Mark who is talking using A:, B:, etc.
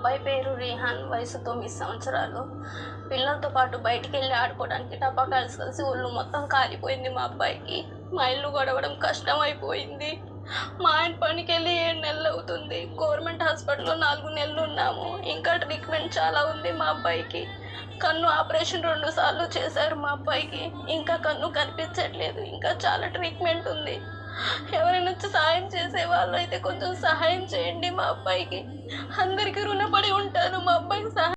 A: అబ్బాయి పేరు రిహాన్, వయసు 9 సంవత్సరాలు. పిల్లలతో పాటు బయటికెళ్ళి ఆడుకోవడానికి టపాకాయలు కలిసి ఒళ్ళు మొత్తం కాలిపోయింది మా అబ్బాయికి. మా ఇల్లు గడవడం కష్టమైపోయింది. మా ఆయన పనికెళ్ళి 7 నెలలు అవుతుంది. గవర్నమెంట్ హాస్పిటల్లో 4 నెలలు ఉన్నాము. ఇంకా ట్రీట్మెంట్ చాలా ఉంది మా అబ్బాయికి. కన్ను ఆపరేషన్ 2 సార్లు చేశారు మా అబ్బాయికి. ఇంకా కన్ను కనిపించట్లేదు. ఇంకా చాలా ట్రీట్మెంట్ ఉంది. ఎవరైనా వచ్చి సహాయం చేసే వాళ్ళు అయితే కొంచెం సహాయం చేయండి మా అబ్బాయికి. అందరికీ రుణపడి ఉంటాను మా అబ్బాయికి సహాయం